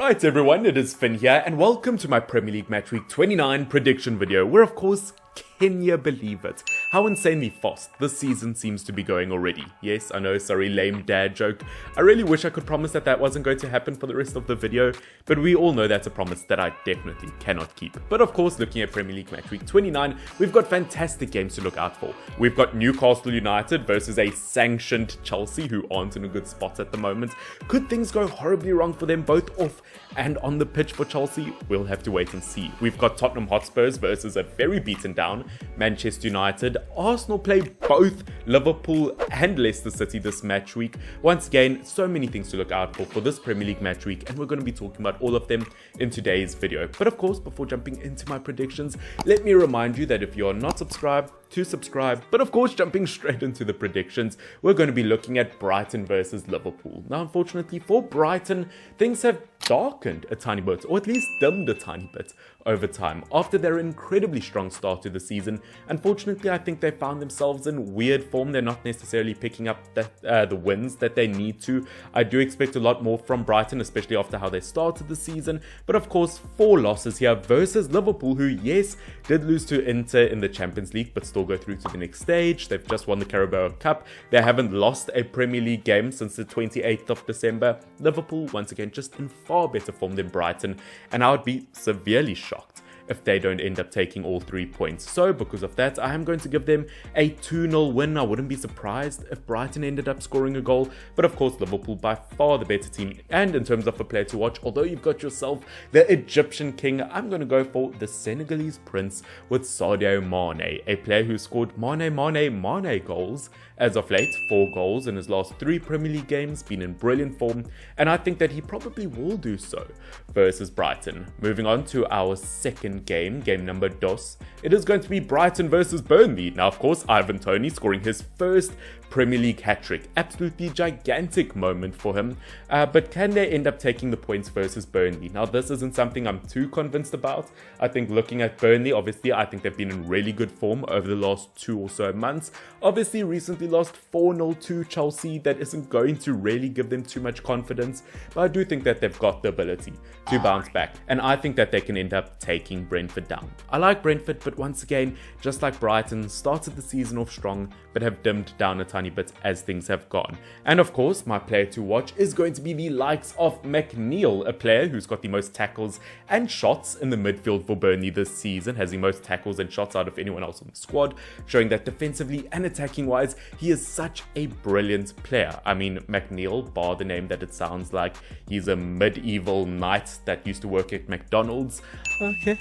Right everyone, it is Finn here and welcome to my Premier League Match Week 29 prediction video where of course, can you believe it? How insanely fast this season seems to be going already. Yes, I know, sorry, lame dad joke. I really wish I could promise that wasn't going to happen for the rest of the video, but we all know that's a promise that I definitely cannot keep. But of course, looking at Premier League Match Week 29, we've got fantastic games to look out for. We've got Newcastle United versus a sanctioned Chelsea who aren't in a good spot at the moment. Could things go horribly wrong for them both off and on the pitch for Chelsea? We'll have to wait and see. We've got Tottenham Hotspurs versus a very beaten down Manchester United. Arsenal play both Liverpool and Leicester City this match week. Once again, so many things to look out for this Premier League match week, and we're going to be talking about all of them in today's video. But of course, before jumping into my predictions, let me remind you that if you are not subscribed, to subscribe. But of course, jumping straight into the predictions, we're going to be looking at Brighton versus Liverpool. Now, unfortunately for Brighton, things have darkened a tiny bit, or at least dimmed a tiny bit over time. After their incredibly strong start to the season, unfortunately, I think they found themselves in weird form. They're not necessarily picking up the wins that they need to. I do expect a lot more from Brighton, especially after how they started the season. But of course, 4 losses here versus Liverpool, who, yes, did lose to Inter in the Champions League, but still go through to the next stage. They've just won the Carabao Cup. They haven't lost a Premier League game since the 28th of December. Liverpool, once again, just in far better form than Brighton, and I would be severely shocked if they don't end up taking all 3 points. So because of that, I am going to give them a 2-0 win. I wouldn't be surprised if Brighton ended up scoring a goal, but of course Liverpool by far the better team. And in terms of a player to watch, although you've got yourself the Egyptian king, I'm going to go for the Senegalese prince with Sadio Mane, a player who scored Mane goals as of late, 4 goals in his last 3 Premier League games, been in brilliant form, and I think that he probably will do so versus Brighton. Moving on to our second game number 2. It is going to be Brighton versus Burnley. Now, of course, Ivan Toney scoring his first Premier League hat-trick. Absolutely gigantic moment for him. But can they end up taking the points versus Burnley? Now, this isn't something I'm too convinced about. I think looking at Burnley, obviously, I think they've been in really good form over the last 2 or so months. Obviously, recently lost 4-0 to Chelsea. That isn't going to really give them too much confidence. But I do think that they've got the ability to bounce back. And I think that they can end up taking Brentford down. I like Brentford, but once again, just like Brighton, started the season off strong, but have dimmed down a tiny bit as things have gone. And of course, my player to watch is going to be the likes of McNeil, a player who's got the most tackles and shots in the midfield for Burnley this season, has the most tackles and shots out of anyone else on the squad, showing that defensively and attacking wise, he is such a brilliant player. I mean, McNeil, bar the name that it sounds like he's a medieval knight that used to work at McDonald's. Okay.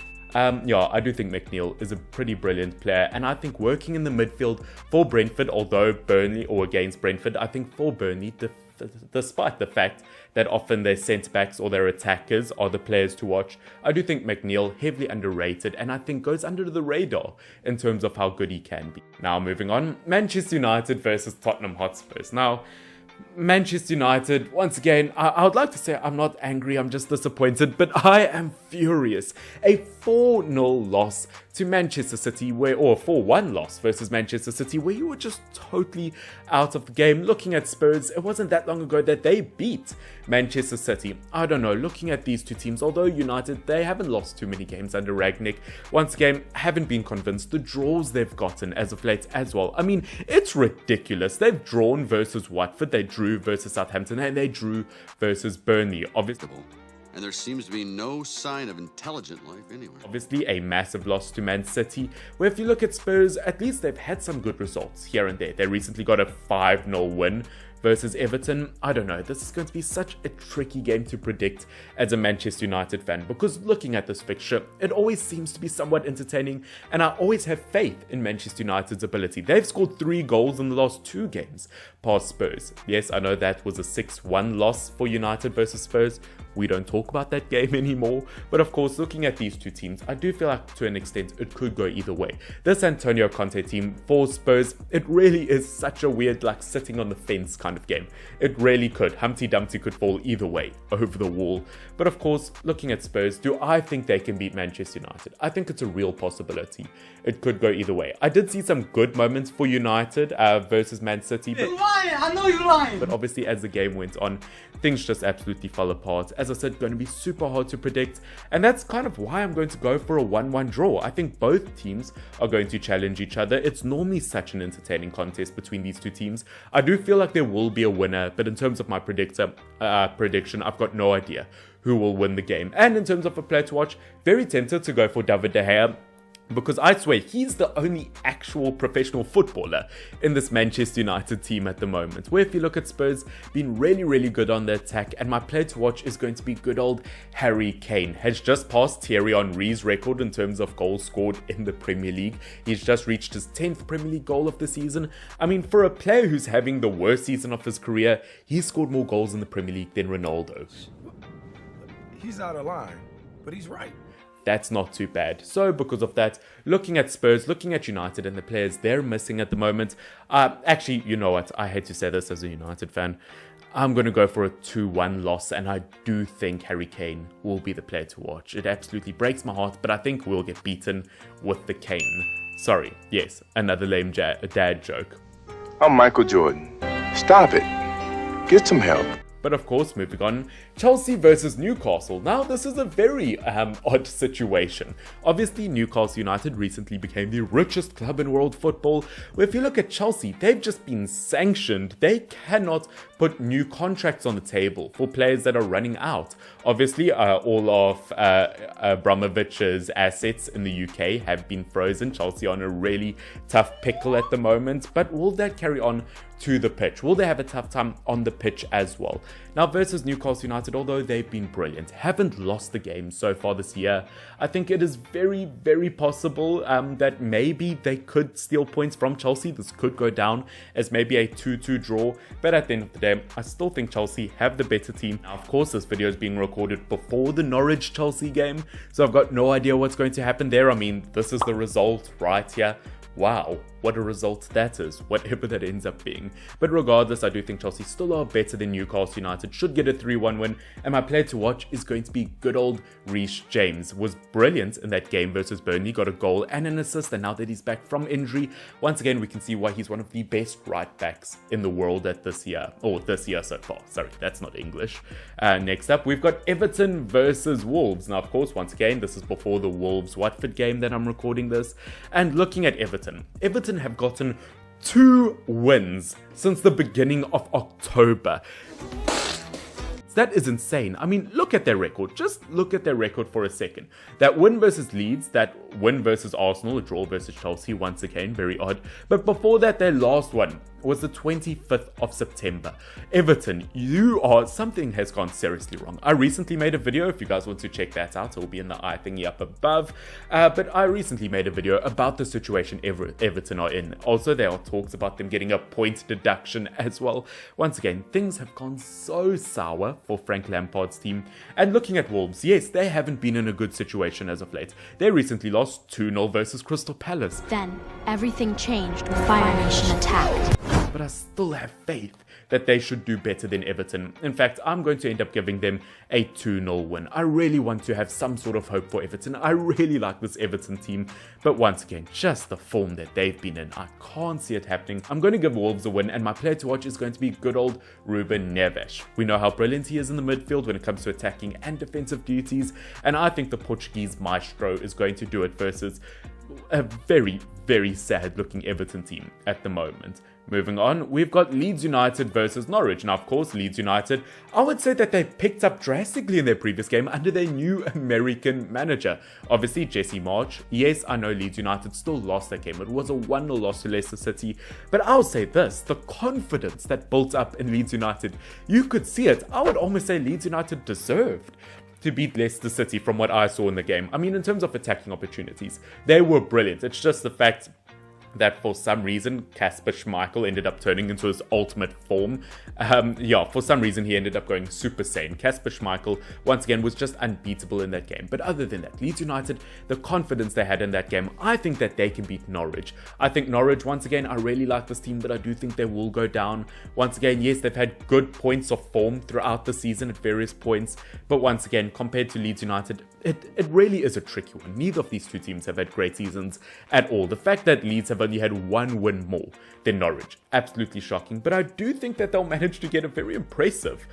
Yeah, I do think McNeil is a pretty brilliant player, and I think working in the midfield for Brentford, although Burnley or against Brentford, I think for Burnley, despite the fact that often their centre-backs or their attackers are the players to watch, I do think McNeil heavily underrated, and I think goes under the radar in terms of how good he can be. Now moving on, Manchester United versus Tottenham Hotspurs. Now, Manchester United, once again, I would like to say I'm not angry, I'm just disappointed, but I am furious. A 4-0 loss to Manchester City, or 4-1 loss versus Manchester City, where you were just totally out of the game. Looking at Spurs, it wasn't that long ago that they beat Manchester City. I don't know, looking at these two teams, although United, they haven't lost too many games under Rangnick, once again, haven't been convinced. The draws they've gotten as of late as well. I mean, it's ridiculous. They've drawn versus Watford, they drew versus Southampton, and they drew versus Burnley. Obviously, and there seems to be no sign of intelligent life anywhere. Obviously, a massive loss to Man City, where if you look at Spurs, at least they've had some good results here and there. They recently got a 5-0 win versus Everton. I don't know, this is going to be such a tricky game to predict as a Manchester United fan, because looking at this fixture, it always seems to be somewhat entertaining, and I always have faith in Manchester United's ability. They've scored 3 goals in the last 2 games past Spurs. Yes, I know that was a 6-1 loss for United versus Spurs. We don't talk about that game anymore. But of course, looking at these two teams, I do feel like to an extent it could go either way. This Antonio Conte team for Spurs, it really is such a weird, like, sitting on the fence kind of game. It really could. Humpty Dumpty could fall either way, over the wall. But of course, looking at Spurs, do I think they can beat Manchester United? I think it's a real possibility. It could go either way. I did see some good moments for United versus Man City. But, you're lying! I know you're lying! But obviously, as the game went on, things just absolutely fell apart. as I said, going to be super hard to predict. And that's kind of why I'm going to go for a 1-1 draw. I think both teams are going to challenge each other. It's normally such an entertaining contest between these two teams. I do feel like there will be a winner, but in terms of my prediction, I've got no idea who will win the game. And in terms of a player to watch, very tempted to go for David De Gea, because I swear he's the only actual professional footballer in this Manchester United team at the moment. Where if you look at Spurs, been really good on the attack, and my player to watch is going to be good old Harry Kane. Has just passed Thierry Henry's record in terms of goals scored in the Premier League. He's just reached his 10th Premier League goal of the season. I mean, for a player who's having the worst season of his career, he's scored more goals in the Premier League than Ronaldo. He's out of line, but he's right. That's not too bad. So because of that, looking at Spurs, looking at United and the players they're missing at the moment, actually, you know what? I hate to say this as a United fan. I'm going to go for a 2-1 loss, and I do think Harry Kane will be the player to watch. It absolutely breaks my heart, but I think we'll get beaten with the Kane. Sorry, yes, another lame dad joke. I'm Michael Jordan. Stop it. Get some help. But of course, moving on, Chelsea versus Newcastle. Now, this is a very odd situation. Obviously, Newcastle United recently became the richest club in world football. Where if you look at Chelsea, they've just been sanctioned. They cannot put new contracts on the table for players that are running out. Obviously, all of Abramovich's assets in the UK have been frozen. Chelsea are on a really tough pickle at the moment. But will that carry on to the pitch? Will they have a tough time on the pitch as well? Now, versus Newcastle United, although they've been brilliant, haven't lost the game so far this year, I think it is very possible that maybe they could steal points from Chelsea. This could go down as maybe a 2-2 draw, but at the end of the day, I still think Chelsea have the better team. Now, of course, this video is being recorded before the Norwich-Chelsea game, so I've got no idea what's going to happen there. I mean, this is the result right here. Wow, what a result that is, whatever that ends up being. But regardless, I do think Chelsea still are better than Newcastle United, should get a 3-1 win, and my player to watch is going to be good old Reece James. Was brilliant in that game versus Burnley, got a goal and an assist, and now that he's back from injury, once again we can see why he's one of the best right backs in the world at this year so far. Sorry, that's not English. Next up, we've got Everton versus Wolves. Now, of course, once again, this is before the Wolves-Watford game that I'm recording this, and looking at Everton have gotten 2 wins since the beginning of October. That is insane. I mean, look at their record. Just look at their record for a second. That win versus Leeds, that win versus Arsenal, a draw versus Chelsea, once again, very odd. But before that, their last one was the 25th of September. Everton, something has gone seriously wrong. I recently made a video, if you guys want to check that out, it will be in the eye thingy up above. But I recently made a video about the situation Everton are in. Also, there are talks about them getting a point deduction as well. Once again, things have gone so sour for Frank Lampard's team. And looking at Wolves, yes, they haven't been in a good situation as of late. They recently lost 2-0 versus Crystal Palace. Then, everything changed when Fire Nation attacked. But I still have faith that they should do better than Everton. In fact, I'm going to end up giving them a 2-0 win. I really want to have some sort of hope for Everton. I really like this Everton team. But once again, just the form that they've been in, I can't see it happening. I'm going to give Wolves a win, and my player to watch is going to be good old Ruben Neves. We know how brilliant he is in the midfield when it comes to attacking and defensive duties, and I think the Portuguese maestro is going to do it versus a very sad looking Everton team at the moment. Moving on, we've got Leeds United versus Norwich. Now, of course, Leeds United, I would say that they picked up drastically in their previous game under their new American manager. Obviously, Jesse Marsch. Yes, I know Leeds United still lost that game. It was a 1-0 loss to Leicester City. But I'll say this, the confidence that built up in Leeds United, you could see it. I would almost say Leeds United deserved to beat Leicester City from what I saw in the game. I mean, in terms of attacking opportunities, they were brilliant. It's just the fact that for some reason Kasper Schmeichel ended up turning into his ultimate form. For some reason he ended up going super sane. Kasper Schmeichel, once again, was just unbeatable in that game. But other than that, Leeds United, the confidence they had in that game, I think that they can beat Norwich. I think Norwich, once again, I really like this team, but I do think they will go down. Once again, yes, they've had good points of form throughout the season at various points. But once again, compared to Leeds United, it really is a tricky one. Neither of these two teams have had great seasons at all. The fact that Leeds have only had one win more than Norwich. Absolutely shocking, but I do think that they'll manage to get a very impressive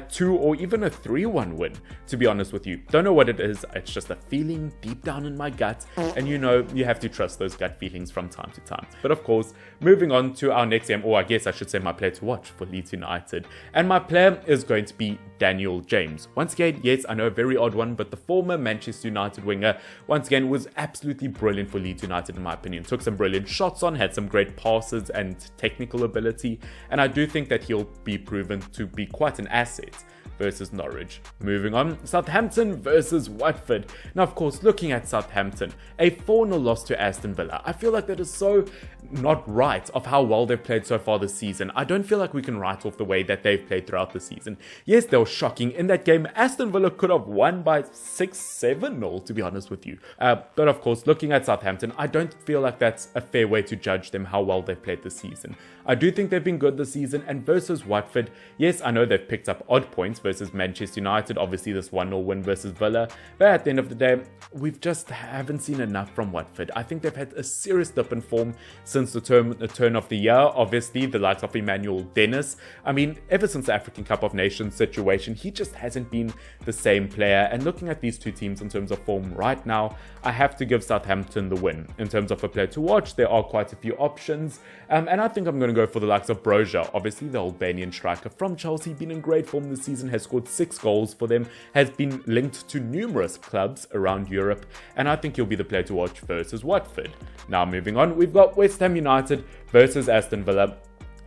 2 or even a 3-1 win, to be honest with you. Don't know what it is, it's just a feeling deep down in my gut, and you know, you have to trust those gut feelings from time to time. But of course, moving on to our next game, or I guess I should say my player to watch for Leeds United, and my player is going to be Daniel James. Once again, yes, I know a very odd one, but the former Manchester United winger, once again, was absolutely brilliant for Leeds United in my opinion. Took some brilliant shots on, had some great passes and technical ability, and I do think that he'll be proven to be quite an asset versus Norwich. Moving on, Southampton versus Watford. Now, of course, looking at Southampton, a 4-0 loss to Aston Villa. I feel like that is so not right of how well they've played so far this season. I don't feel like we can write off the way that they've played throughout the season. Yes, they were shocking. In that game, Aston Villa could have won by 6-7-0, to be honest with you. But of course, looking at Southampton, I don't feel like that's a fair way to judge them how well they've played this season. I do think they've been good this season, and versus Watford, yes, I know they've picked up odd points versus Manchester United, obviously this 1-0 win versus Villa, but at the end of the day, we've just haven't seen enough from Watford. I think they've had a serious dip in form since the turn of the year. Obviously, the likes of Emmanuel Dennis. I mean, ever since the African Cup of Nations situation, he just hasn't been the same player. And looking at these two teams in terms of form right now, I have to give Southampton the win. In terms of a player to watch, there are quite a few options. And I think I'm going to go for the likes of Broja. Obviously, the Albanian striker from Chelsea, been in great form this season, has scored 6 goals for them, has been linked to numerous clubs around Europe, and I think he'll be the player to watch versus Watford. Now, moving on, we've got Westham United versus Aston Villa.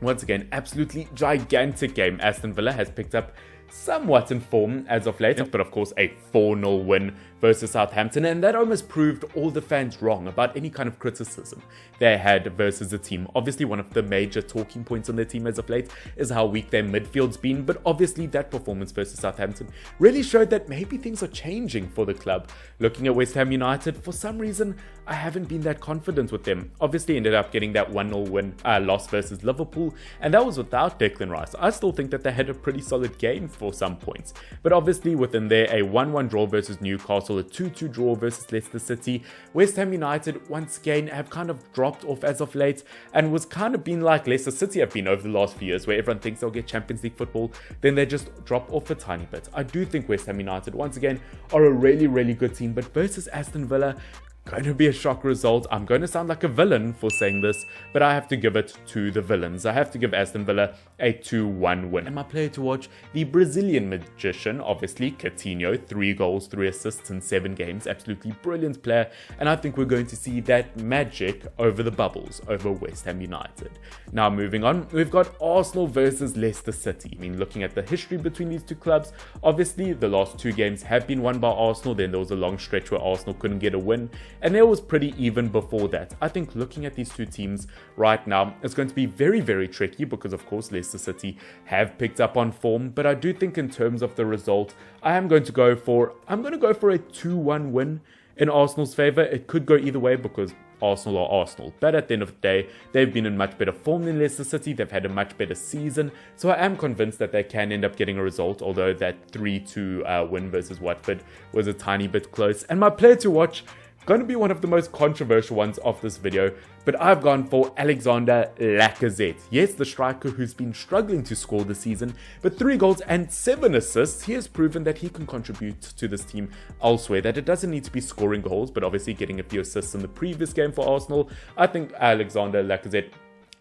Once again, absolutely gigantic game. Aston Villa has picked up somewhat in form as of late, but of course a 4-0 win versus Southampton, and that almost proved all the fans wrong about any kind of criticism they had versus the team. Obviously, one of the major talking points on their team as of late is how weak their midfield's been, but obviously that performance versus Southampton really showed that maybe things are changing for the club. Looking at West Ham United, for some reason, I haven't been that confident with them. Obviously ended up getting that 1-0 win loss versus Liverpool, and that was without Declan Rice. I still think that they had a pretty solid game for some points, but obviously within there, a 1-1 draw versus Newcastle, a 2-2 draw versus Leicester City. West Ham United once again have kind of dropped off as of late, and was kind of been like Leicester City have been over the last few years, where everyone thinks they'll get Champions League football, then they just drop off a tiny bit. I do think West Ham United once again are a really, really good team, but versus Aston Villa, going to be a shock result. I'm going to sound like a villain for saying this, but I have to give it to the villains. I have to give Aston Villa a 2-1 win. And my player to watch, the Brazilian magician, obviously, Coutinho, 3 goals, 3 assists in 7 games. Absolutely brilliant player. And I think we're going to see that magic over the bubbles, over West Ham United. Now, moving on, we've got Arsenal versus Leicester City. I mean, looking at the history between these two clubs, obviously, the last 2 games have been won by Arsenal. Then there was a long stretch where Arsenal couldn't get a win, and it was pretty even before that. I think looking at these two teams right now, it's going to be very, very tricky because, of course, Leicester City have picked up on form. But I do think in terms of the result, I'm going to go for a 2-1 win in Arsenal's favour. It could go either way because Arsenal are Arsenal. But at the end of the day, they've been in much better form than Leicester City. They've had a much better season. So I am convinced that they can end up getting a result, although that 3-2 win versus Watford was a tiny bit close. And my player to watch, going to be one of the most controversial ones of this video, but I've gone for Alexander Lacazette. Yes, the striker who's been struggling to score this season, but 3 goals and 7 assists. He has proven that he can contribute to this team elsewhere, that it doesn't need to be scoring goals, but obviously getting a few assists in the previous game for Arsenal. I think Alexander Lacazette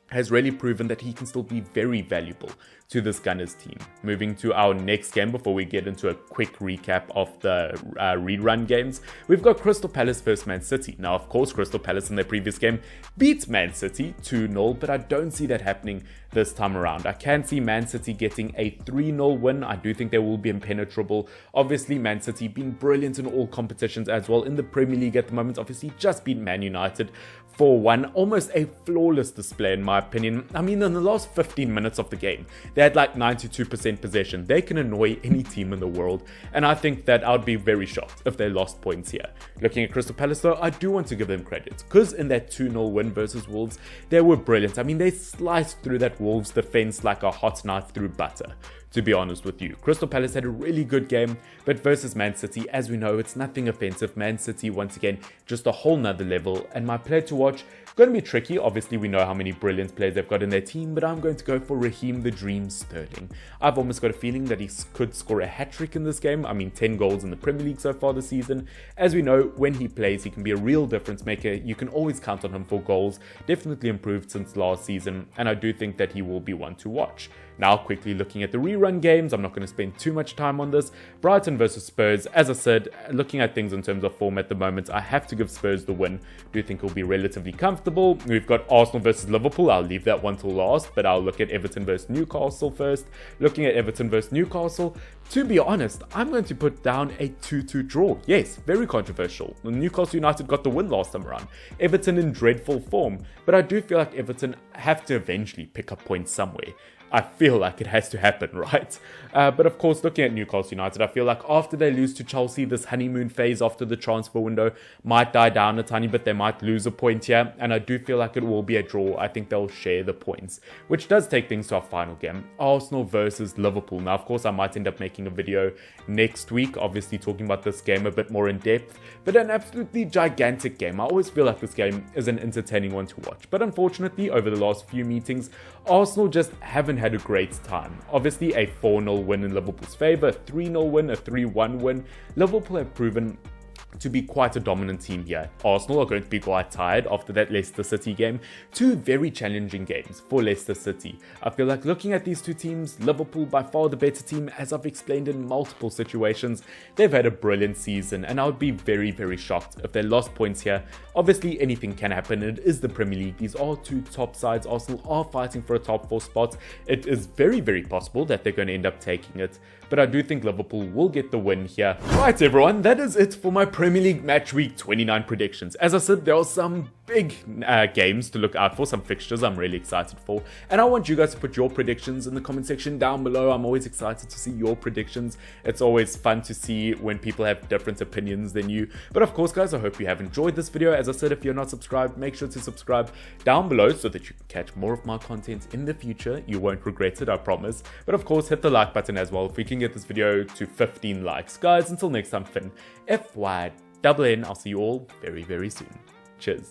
has really proven that he can still be very valuable to this Gunners team. Moving to our next game before we get into a quick recap of the rerun games, we've got Crystal Palace versus Man City. Now, of course, Crystal Palace in their previous game beat Man City 2-0, but I don't see that happening this time around. I can see Man City getting a 3-0 win. I do think they will be impenetrable. Obviously, Man City been brilliant in all competitions as well. In the Premier League at the moment, obviously just beat Man United 4-1. Almost a flawless display in my opinion. I mean, in the last 15 minutes of the game, they had like 92% possession. They can annoy any team in the world, and I think that I would be very shocked if they lost points here. Looking at Crystal Palace though, I do want to give them credit, because in that 2-0 win versus Wolves, they were brilliant. I mean, they sliced through that Wolves defense like a hot knife through butter. to be honest with you. Crystal Palace had a really good game, but versus Man City, as we know, it's nothing offensive. Man City, once again, just a whole nother level. And my player to watch, going to be tricky. Obviously, we know how many brilliant players they've got in their team, but I'm going to go for Raheem the Dream Sterling. I've almost got a feeling that he could score a hat-trick in this game. I mean, 10 goals in the Premier League so far this season. As we know, when he plays, he can be a real difference maker. You can always count on him for goals. Definitely improved since last season, and I do think that he will be one to watch. Now, quickly looking at the rerun games, I'm not going to spend too much time on this. Brighton versus Spurs, as I said, looking at things in terms of form at the moment, I have to give Spurs the win. Do think it'll be relatively comfortable. We've got Arsenal versus Liverpool. I'll leave that one till last, but I'll look at Everton versus Newcastle first. Looking at Everton versus Newcastle, to be honest, I'm going to put down a 2-2 draw. Yes, very controversial. Newcastle United got the win last time around. Everton in dreadful form, but I do feel like Everton have to eventually pick up points somewhere. I feel like it has to happen, right? But of course, looking at Newcastle United, I feel like after they lose to Chelsea, this honeymoon phase after the transfer window might die down a tiny bit. They might lose a point here, and I do feel like it will be a draw. I think they'll share the points, which does take things to our final game, Arsenal versus Liverpool. Now, of course, I might end up making a video next week, obviously talking about this game a bit more in depth, but an absolutely gigantic game. I always feel like this game is an entertaining one to watch, but unfortunately, over the last few meetings, Arsenal just haven't had a great time. Obviously, a 4-0 win in Liverpool's favour, a 3-0 win, a 3-1 win. Liverpool have proven to be quite a dominant team here. Arsenal are going to be quite tired after that Leicester City game. Two very challenging games for Leicester City. I feel like looking at these two teams, Liverpool by far the better team, as I've explained in multiple situations. They've had a brilliant season, and I would be very, very shocked if they lost points here. Obviously, anything can happen. It is the Premier League. These are two top sides. Arsenal are fighting for a top 4 spot. It is very, very possible that they're going to end up taking it, but I do think Liverpool will get the win here. Right, everyone, that is it for my Premier League Match Week 29 predictions. As I said, there are some big games to look out for, some fixtures I'm really excited for, and I want you guys to put your predictions in the comment section down below. I'm always excited to see your predictions. It's always fun to see when people have different opinions than you. But of course, guys, I hope you have enjoyed this video. As I said, if you're not subscribed, make sure to subscribe down below so that you can catch more of my content in the future. You won't regret it, I promise. But of course, hit the like button as well if we can get this video to 15 likes. Guys, until next time, Finn, FYNN, I'll see you all very, very soon. Cheers.